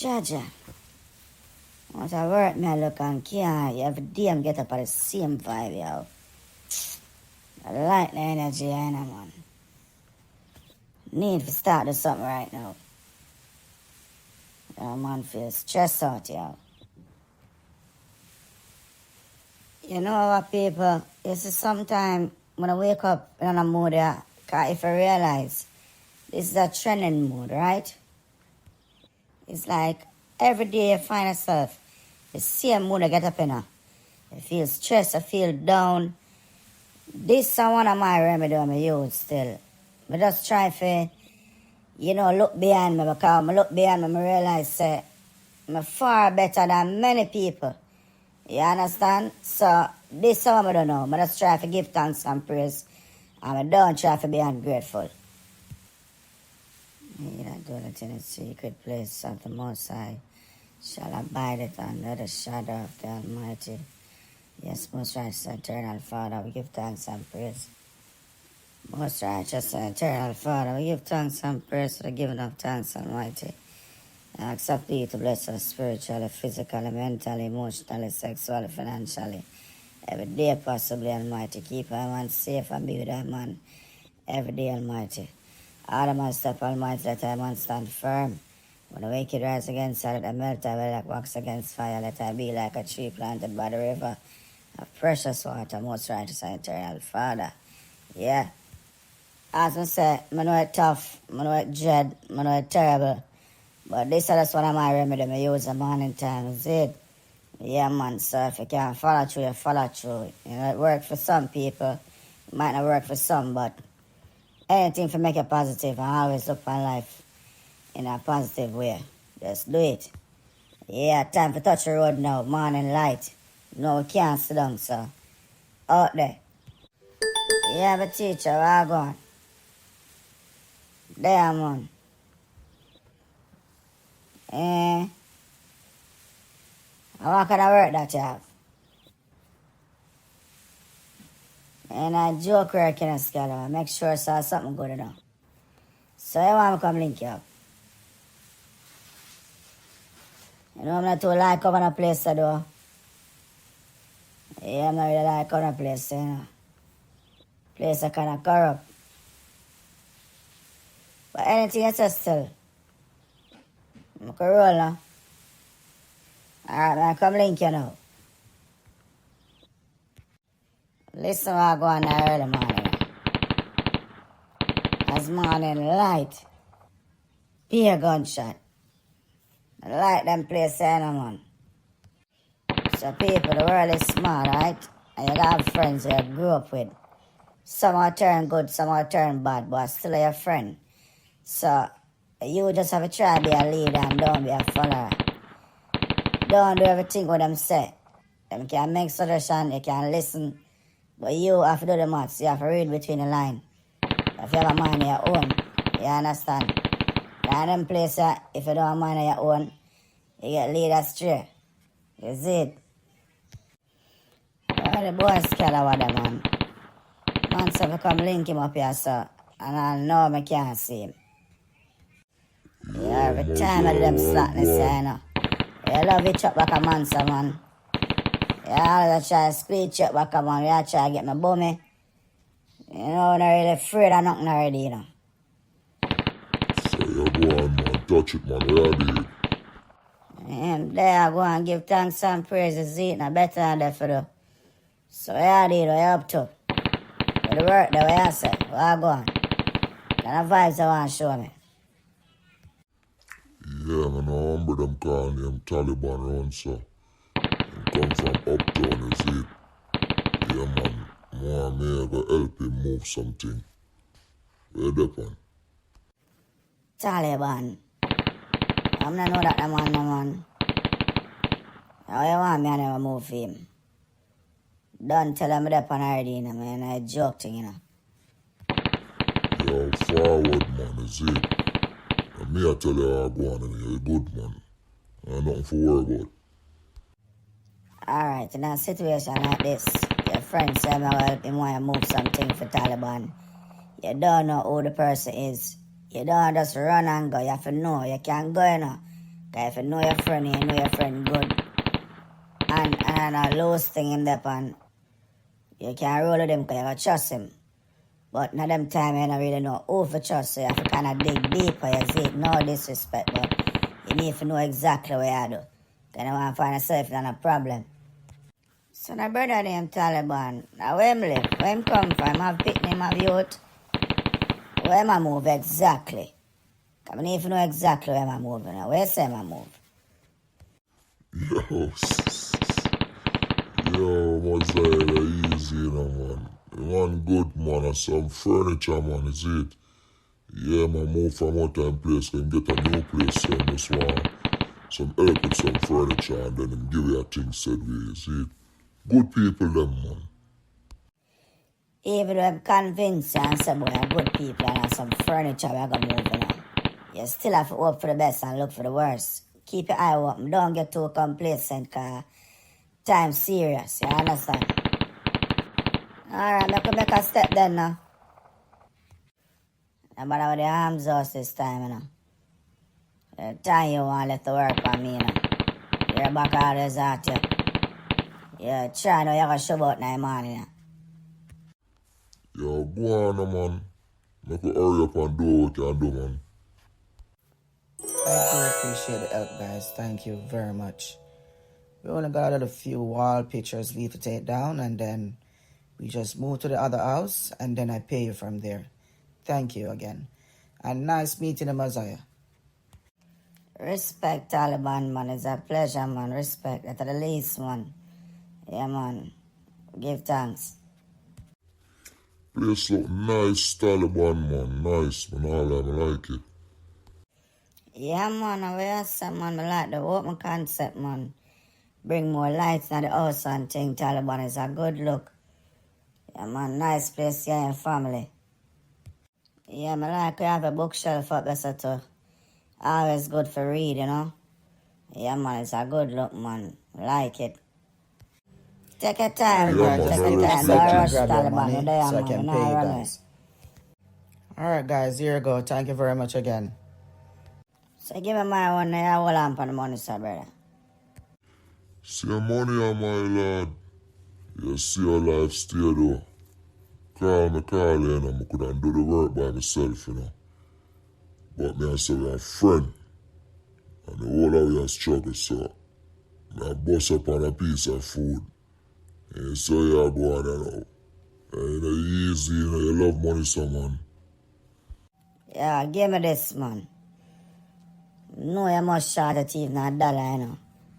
Jaja. Once I work, me I look and can't every day I'm get up at the same vibe, yo. I like the energy, I know, man. Need to start do something right now. Man feel stressed out, yo. You know what, people? You see, sometimes when I wake up in a mood, yeah, cause if I realize this is a trending mood, right? It's like every day you find yourself the same mood I get up in. I feel stressed, I feel down. This is one of my remedy I use still. I just try to, look behind me because I look behind me, I realize I'm far better than many people. You understand? So this is how I don't know. I just try to give thanks and praise. And I don't try to be ungrateful. He that dwelleth in the secret place of the Most High shall abide it under the shadow of the Almighty. Yes, most righteous and eternal Father, we give thanks and praise. Most righteous and eternal Father, we give thanks and praise for the giving of thanks, Almighty. I ask of thee to bless us spiritually, physically, mentally, emotionally, sexually, financially. Every day possibly, Almighty. Keep our man safe and be with our man every day, Almighty. All the man step, Almighty, let our man stand firm. When the wicked rise against her, let her melt away like wax against fire. Let her be like a tree planted by the river of precious water, most righteous and eternal Father. Yeah. As I say, I know it's tough, I know it's dread, I know it's terrible. But this is just one of my remedy I use the morning time, is it? Yeah, man, so if you can't follow through, you follow through. You know, it works for some people, it might not work for some, but anything to make it positive and always look on life in a positive way. Just do it. Yeah, time to touch the road now, morning light. No, we can't sit down, so out there. Yeah, but teacher, where I going? There, man. What kind of work that you have? And I joke work in a scale, make sure so something good enough. So you want me to come link you up? You know I'm not too like coming to a place to do. Yeah, I'm not really like coming to a place, you know. Place are kind of corrupt. But anything you say still, I can roll now. Alright, man, come link you now. Listen what I go on there early morning. As morning light, be a gunshot. I like them place there, no, man. So people, the world is small, right? And you got friends you grew up with. Some will turn good, some will turn bad, but still your friend. So you just have to try to be a leader and don't be a follower. Don't do everything what them say. Them can make suggestions, you can listen. But you have to do the maths. You have to read between the lines. If you have a mind of your own, you understand? Now them places, if you don't have a mind of your own, you get lead astray. You see it? Well, the boy scared of them, man. Man said if come link him up here, so, and I know I can't see him. Yeah, every time I do them slackness, you know. You love it chop back a monster, man. Yeah, I try to squeeze chop back a man. I try to get my bummy. You know, I'm not really afraid of nothing already, you know. So you go on, man. Touch it, man. Where are you? And there I go and give thanks and praises, see it, no better than that for the. So yeah, dude, what you up to? For the work that way I say, where I go on? Kind of vibes I want to show me. Yeah, man, I remember them calling them Taliban around, so. Them come from uptown, you see it. Yeah, man. More me, I go help him move something. Where they on? Taliban. I'm not know that the man, no man. How you want me to never move for him? Don't tell him that on already, you know, man. I joke thing, you know. Yo, forward, man, you see it. And me, I tell you how I go on, and you're good, man. And nothing to worry about. Alright, in a situation like this, your friend say me help him want to move something for Taliban. You don't know who the person is. You don't just run and go. You have to know. You can't go, you know. Cause if you know your friend, you know your friend good. And a lowest thing him there on, you can't roll with him because you gotta trust him. But not them time you don't really know who to trust, so you have to kind of dig deeper, you see. No disrespect, but you need to know exactly what you do. Then you want to find yourself in a problem. So the brother named Taliban, now where him live, where him come from, have picnic, him have youth. Where him a move exactly? I need to know exactly where him a move, you know. Where say him a move? Yo, Mosiah, easy, you know, man. Man good, man, and some furniture, man, is it? Yeah, man, move from one time place, then get a new place, so I just want some help with some furniture, and then him give you a thing said we, you see? Good people, them, man. Even though I'm convinced and say, boy, are good people and have some furniture we're going to move, you know. You still have to hope for the best and look for the worst. Keep your eye open. Don't get too complacent, because time's serious, you understand? Alright, make a step then now. No matter with the arms house this time, you know. The time you want to let the work on me, you know. You're back always at you. Yeah, try now, you're going to show out in the morning, you know. Yo, go on, man. Make we hurry up and do what we can do, man. I do appreciate the help, guys. Thank you very much. We only got a few wall pictures we have to take down, and then we just move to the other house, and then I pay you from there. Thank you again. And nice meeting you, Mosiah. Respect, Taliban, man. It's a pleasure, man. Respect. That's the least, man. Yeah, man. Give thanks. Place look nice, Taliban, man. Nice, man. All of them like it. Yeah, man. I say, man. I like the open concept, man. Bring more lights in the house and thing. Taliban is a good look. Yeah, man. Nice place here in family. Yeah, I like to have a bookshelf up there, so too. Always good for read, you know. Yeah, man. It's a good look, man. I like it. Take your time, Yeah, bro. man, Take very your time. respect Don't you. rush, Grab your Taliban. money You're there, so I man. can You're pay not you running. guys. Alright, guys, here you go. Thank you very much again. So give me my one now. Hold on for the money, sir, brother. See your money on my lad. You see your life stay though. Call me, you know. I couldn't do the work by myself, you know. But me I say we are friend. And the whole of we are struggle, so I bust up on a piece of food. And so you go on, you know. And you know, easy, you know, you love money, someone. Yeah, give me this, man. No, you must short it even a dollar, you know.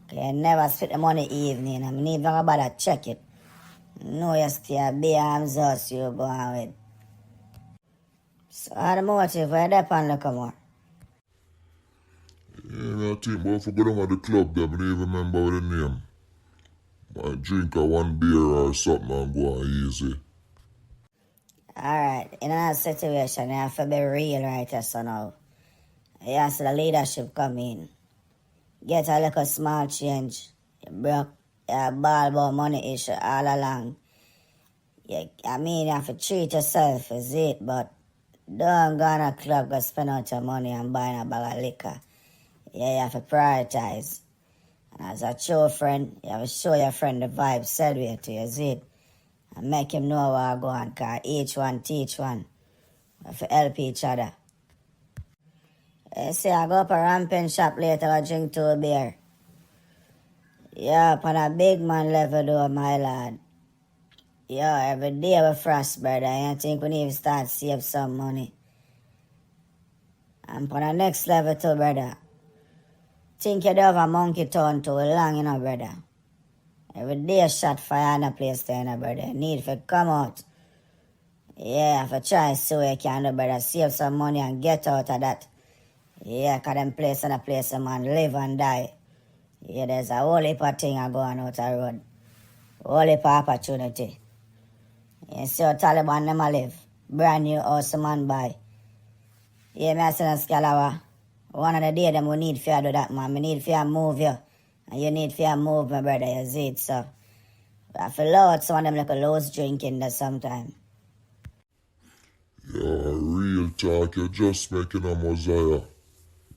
'Cause you never split the money evening, and I mean, even about to check it. No, you stay a big arms house you go on with. So, how the motive, where that pan look more? Yeah, me I think, but if I go down at the club there, I don't even remember what the name. Might drink a one beer or something and go on easy. Alright, in that situation, you have to be real right here, so now. You have to see the leadership come in. Get a little small change. You broke, you ball about money issue all along. You, I mean, you have to treat yourself, is it? But don't go on a club, go spend out your money and buy a bag of liquor. Yeah, you have to prioritize. And as a true friend, you have to show your friend the vibe, said way to you, is it? And make him know where go on, because each one teach one. We have to help each other. You see, I go up a ramping shop later, I drink 2 beer. Yeah, upon a big man level though, my lad. Yeah, every day we frost, brother. I think we need to start save some money. And upon the next level too, brother. Think you do have a monkey town too long, you know, brother. Every day shot fire in a place there, you know, brother. Need to come out. Yeah, for try so you can do, brother. Save some money and get out of that. Yeah, cause them place and a place a man live and die. Yeah, there's a whole heap of thing going out the road. Whole heap of opportunity. You see how Taliban them a live. Brand new house a man buy. Yeah, me I say Scalawa. One of the day them we need for do that, man. We need for move you. And you need for move, my brother, you see it, so. I feel out some of them like a loose drinking there sometime. Yeah, real talk, you're just making a Mosiah.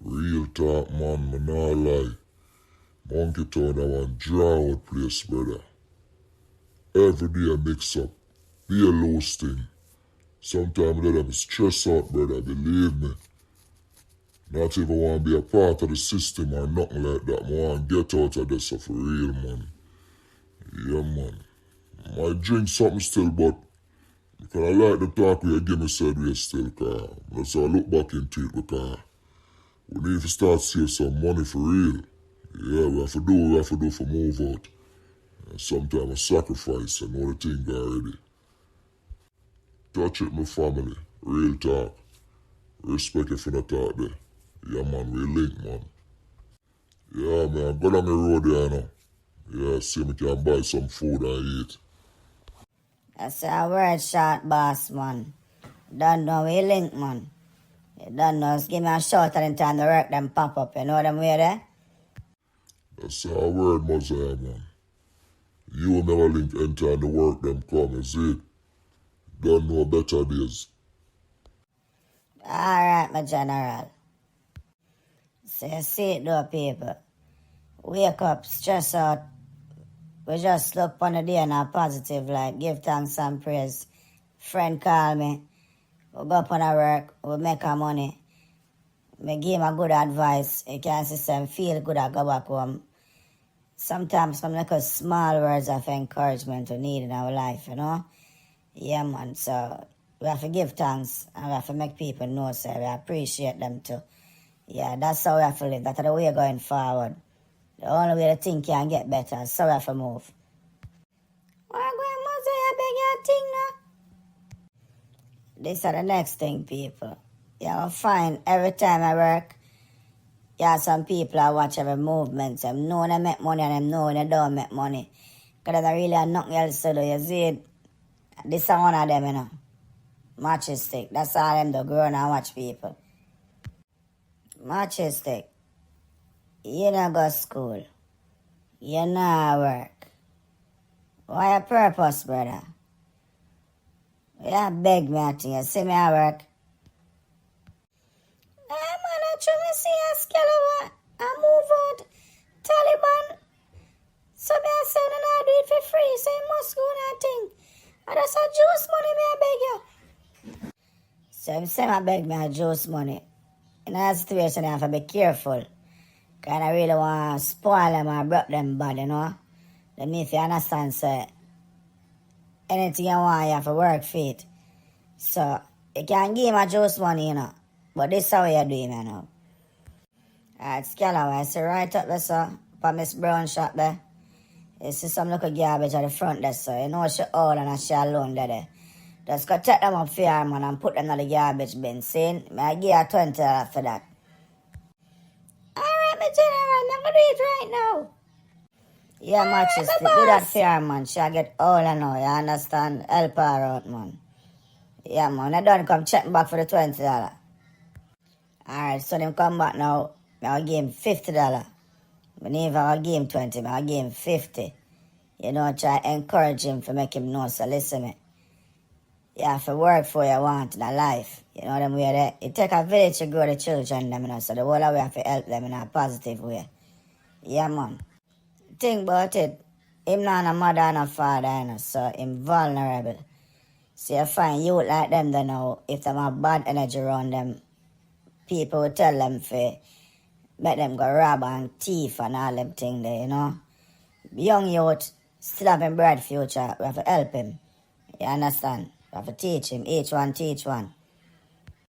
Real talk, man, me nah lie. Monkey Town, I want draw out place, brother. Every day I mix up. Be a loose thing. Sometimes let them stress out, brother, believe me. Not even want to be a part of the system or nothing like that. I want to get out of this for real, man. Yeah, man. I might drink something still, but because I like the talk we give me said we still, because let's all look back into it, because we need to start save some money for real. Yeah, we have to do what we have to do for move out. And sometimes a sacrifice, I know the thing already. Touch it, my family. Real talk. Respect you for the talk there. Yeah, man, we link, man. Yeah, man, go down the road there, you know. Yeah, see me can buy some food and eat. That's a word short, boss, man. Don't know we link, man. You don't know, just give me a shout at the time the work them pop up, you know them way there? That's our word, Messiah, man. You will never link anytime the work them come, you see it? Don't know better days. Alright, my general. So you see it though, people. Wake up, stress out. We just look on the day in a positive light. Give thanks and praise. Friend call me. We go up on our work. We make our money. Me give him a good advice. He can see some feel good and go back home. Sometimes some little small words of encouragement we need in our life, you know? Yeah, man. So we have to give thanks and we have to make people know, so we appreciate them too. Yeah, that's how we have to live. That's the way going forward. The only way the thing can get better. So we have to move. What going Moses, I beg your thing now? This is the next thing, people. You will find every time I work, you have some people that watch every movement. Them know they make money and them know they don't make money. Because they really have nothing else to do. You see it? This is one of them, you know. Matches stick. That's all them do. Grow and watch people. Matches stick. You don't go to school. You not work. Why your purpose, brother? You beg me at you. See me at work. Man, I try to see a skeleton. I move out. Taliban. So me I say no do it for free. So you must go that thing. And that's a juice money me I beg you. So if say I beg me a juice money. In that situation I have to be careful. Because I really want to spoil them or break them bad, you know. Let me if you understand, so anything you want, you have to work for it. So, you can give him a juice money, you know. But this is how you do him, you know. Alright, Scalaway, see right up there, sir. For Miss Brown shop there. You see some little garbage at the front there, so you know she old and she alone there. Just go take them up for her, man, and put them in the garbage bin. See? I give her $20 for that. Alright, my general, I'm gonna do it right now. Yeah, matches. Do that for her, man. She'll get all I know, you understand? Help her out, man. Yeah, man. I don't come check back for the $20. Alright, so them come back now. I'll give him $50. But if I'll give him 20, I'll give him 50. You know, try encourage him to make him know. So listen me. You have to work for what you want in a life. You know them way there. It take a village to grow the children, them, you know. So the whole of we have to help them in a positive way. Yeah, man. Think about it. Him not a mother and a father, you know, so him vulnerable. So you find youth like them, they know, if them have bad energy around them, people will tell them to make them go rob and thief and all them things there, you know. Young youth still have a bright future. We have to help him. You understand? We have to teach him. Each one teach one.